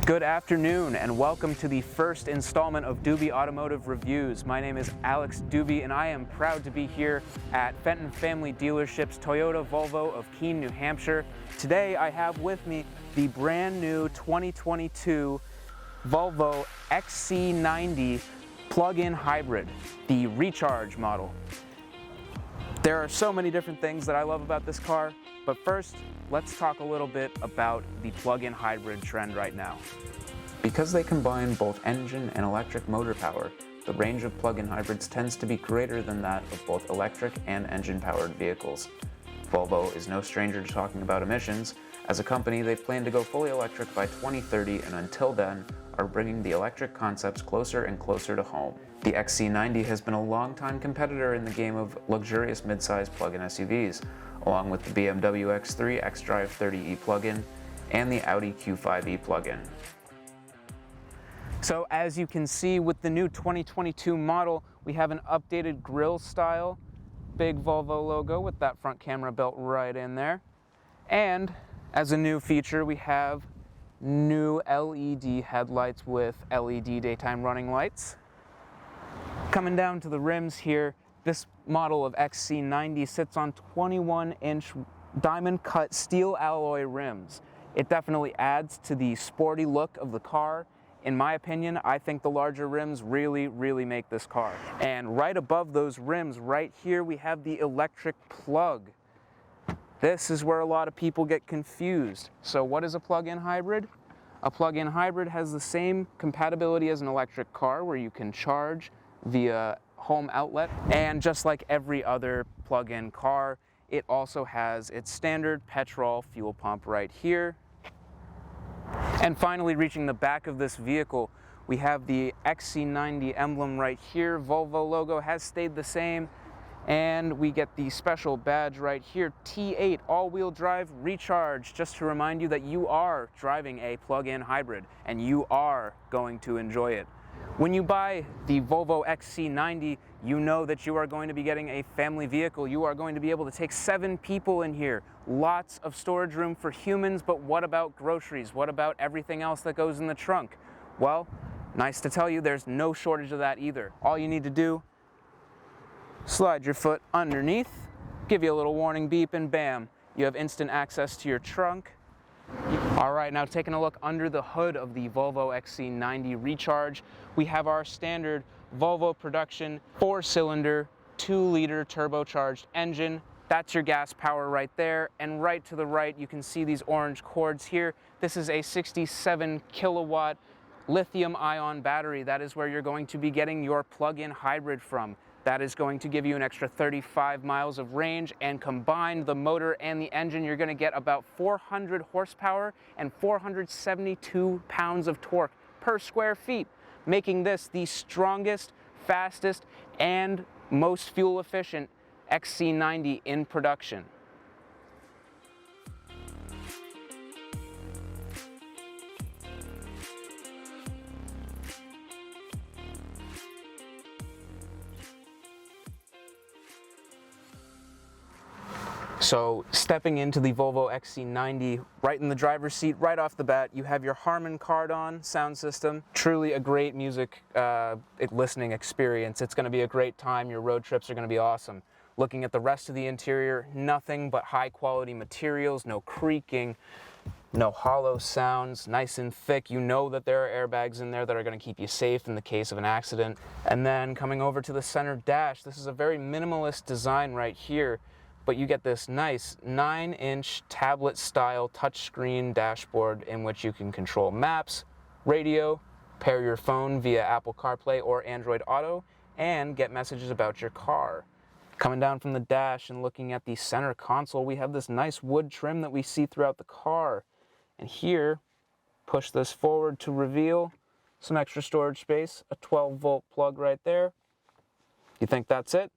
Good afternoon and welcome to the first installment of Dube Automotive Reviews. My name is Alex Dube and I am proud to be here at Fenton Family Dealerships Toyota Volvo of Keene, New Hampshire. Today I have with me the brand new 2022 Volvo XC90 Plug-In-Hybrid, the Recharge model. There are so many different things that I love about this car, but first, let's talk a little bit about the plug-in hybrid trend right now. Because they combine both engine and electric motor power, the range of plug-in hybrids tends to be greater than that of both electric and engine-powered vehicles. Volvo is no stranger to talking about emissions. As a company, they plan to go fully electric by 2030, and until then, are bringing the electric concepts closer and closer to home. The XC90 has been a long-time competitor in the game of luxurious midsize plug-in SUVs, along with the BMW X3 xDrive 30e plug-in and the Audi Q5e plug-in. So as you can see with the new 2022 model, we have an updated grille style, big Volvo logo with that front camera belt right in there. And as a new feature, we have new LED headlights with LED daytime running lights. Coming down to the rims here, this model of XC90 sits on 21-inch diamond-cut steel alloy rims. It definitely adds to the sporty look of the car. In my opinion, I think the larger rims really make this car. And right above those rims, right here, we have the electric plug. This is where a lot of people get confused. So what is a plug-in hybrid? A plug-in hybrid has the same compatibility as an electric car, where you can charge via home outlet, and just like every other plug-in car, it also has its standard petrol fuel pump right here. And finally, reaching the back of this vehicle, we have the XC90 emblem right here. Volvo logo has stayed the same, and we get the special badge right here, T8 all-wheel drive recharge, just to remind you that you are driving a plug-in hybrid and you are going to enjoy it. When you buy the Volvo XC90, you know that you are going to be getting a family vehicle. You are going to be able to take 7 people in here. Lots of storage room for humans, but what about groceries? What about everything else that goes in the trunk? Well, nice to tell you, there's no shortage of that either. All you need to do, slide your foot underneath, give you a little warning beep, and bam, you have instant access to your trunk. All right, now taking a look under the hood of the Volvo XC90 Recharge, we have our standard Volvo production 4-cylinder, 2-liter turbocharged engine. That's your gas power right there, and right to the right you can see these orange cords here. This is a 67 kilowatt lithium-ion battery. That is where you're going to be getting your plug-in hybrid from. That is going to give you an extra 35 miles of range, and combined the motor and the engine, you're going to get about 400 horsepower and 472 pounds of torque per square feet, making this the strongest, fastest, and most fuel-efficient XC90 in production. So stepping into the Volvo XC90, right in the driver's seat, right off the bat, you have your Harman Kardon sound system. Truly a great music listening experience. It's going to be a great time. Your road trips are going to be awesome. Looking at the rest of the interior, nothing but high quality materials, no creaking, no hollow sounds, nice and thick. You know that there are airbags in there that are going to keep you safe in the case of an accident. And then coming over to the center dash, this is a very minimalist design right here. But you get this nice 9-inch tablet-style touchscreen dashboard in which you can control maps, radio, pair your phone via Apple CarPlay or Android Auto, and get messages about your car. Coming down from the dash and looking at the center console, we have this nice wood trim that we see throughout the car. And here, push this forward to reveal some extra storage space, a 12-volt plug right there. You think that's it?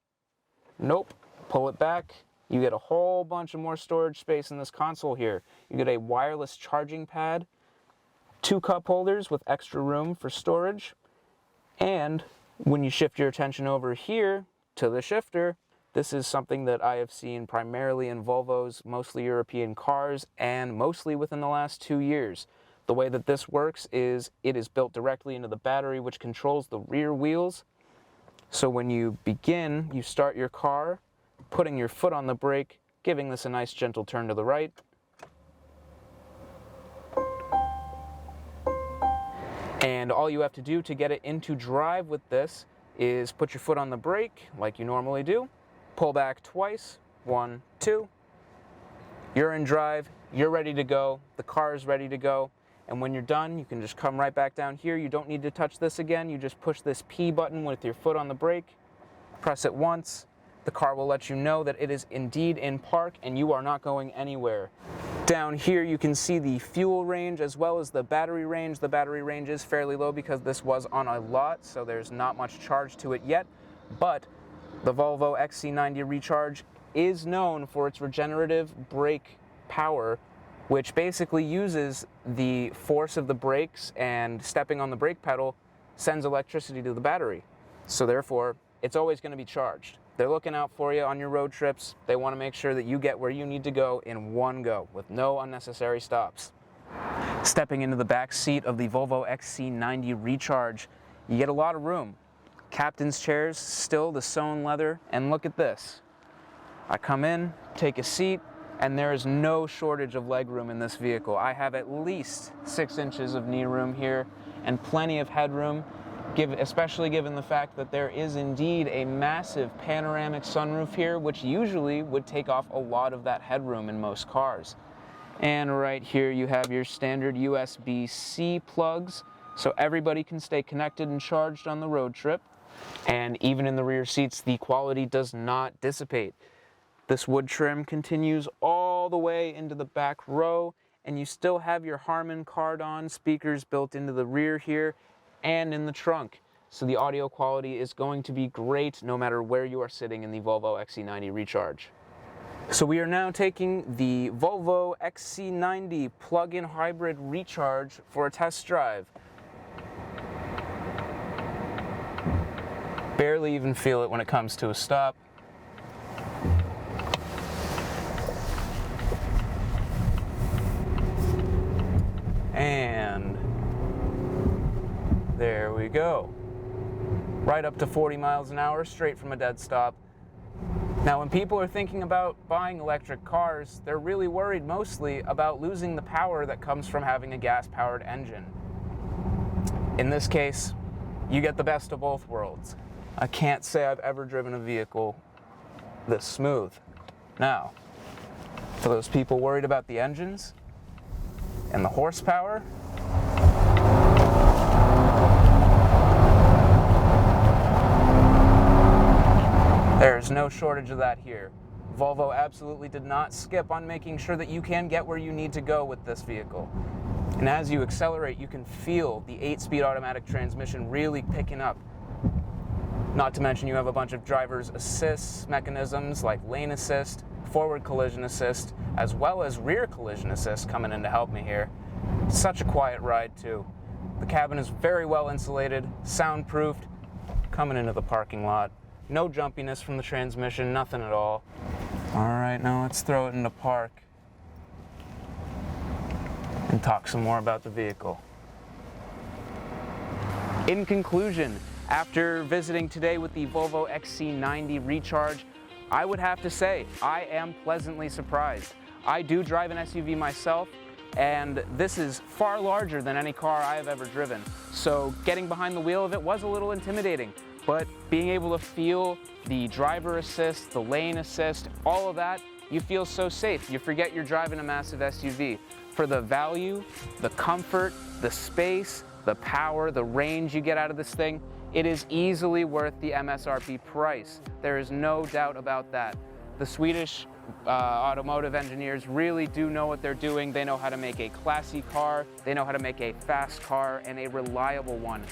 Nope. Pull it back. You get a whole bunch of more storage space in this console here. You get a wireless charging pad, 2 cup holders with extra room for storage, and when you shift your attention over here to the shifter, this is something that I have seen primarily in Volvo's mostly European cars and mostly within the last 2 years. The way that this works is it is built directly into the battery, which controls the rear wheels. So when you begin, you start your car, putting your foot on the brake, giving this a nice gentle turn to the right. And all you have to do to get it into drive with this is put your foot on the brake like you normally do, pull back twice, 1, 2. You're in drive, you're ready to go, the car is ready to go, and when you're done, you can just come right back down here. You don't need to touch this again. You just push this P button with your foot on the brake, press it once. The car will let you know that it is indeed in park and you are not going anywhere. Down here you can see the fuel range as well as the battery range. The battery range is fairly low because this was on a lot, so there's not much charge to it yet, but the Volvo XC90 Recharge is known for its regenerative brake power, which basically uses the force of the brakes, and stepping on the brake pedal sends electricity to the battery. So therefore, it's always going to be charged. They're looking out for you on your road trips. They want to make sure that you get where you need to go in one go with no unnecessary stops. Stepping into the back seat of the Volvo XC90 Recharge, you get a lot of room. Captain's chairs, still the sewn leather, and look at this. I come in, take a seat, and there is no shortage of leg room in this vehicle. I have at least 6 inches of knee room here and plenty of headroom, especially given the fact that there is indeed a massive panoramic sunroof here, which usually would take off a lot of that headroom in most cars. And right here you have your standard USB-C plugs, so everybody can stay connected and charged on the road trip. And even in the rear seats, the quality does not dissipate. This wood trim continues all the way into the back row, and you still have your Harman Kardon speakers built into the rear here and in the trunk. So the audio quality is going to be great no matter where you are sitting in the Volvo XC90 Recharge. So we are now taking the Volvo XC90 Plug-In-Hybrid Recharge for a test drive. Barely even feel it when it comes to a stop. And there we go. Right up to 40 miles an hour, straight from a dead stop. Now, when people are thinking about buying electric cars, they're really worried mostly about losing the power that comes from having a gas-powered engine. In this case, you get the best of both worlds. I can't say I've ever driven a vehicle this smooth. Now, for those people worried about the engines and the horsepower, there's no shortage of that here. Volvo absolutely did not skip on making sure that you can get where you need to go with this vehicle. And as you accelerate, you can feel the 8-speed automatic transmission really picking up. Not to mention you have a bunch of driver's assist mechanisms like lane assist, forward collision assist, as well as rear collision assist coming in to help me here. Such a quiet ride too. The cabin is very well insulated, soundproofed, coming into the parking lot. No jumpiness from the transmission, nothing at all. All right, now let's throw it into park and talk some more about the vehicle. In conclusion, after visiting today with the Volvo XC90 Recharge, I would have to say I am pleasantly surprised. I do drive an SUV myself, and this is far larger than any car I have ever driven. So getting behind the wheel of it was a little intimidating, but being able to feel the driver assist, the lane assist, all of that, you feel so safe. You forget you're driving a massive SUV. For the value, the comfort, the space, the power, the range you get out of this thing, it is easily worth the MSRP price. There is no doubt about that. The Swedish automotive engineers really do know what they're doing. They know how to make a classy car, they know how to make a fast car, and a reliable one.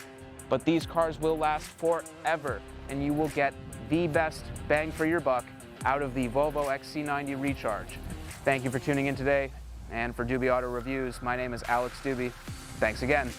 But these cars will last forever, and you will get the best bang for your buck out of the Volvo XC90 Recharge. Thank you for tuning in today, and for Dube Auto Reviews, my name is Alex Dube. Thanks again.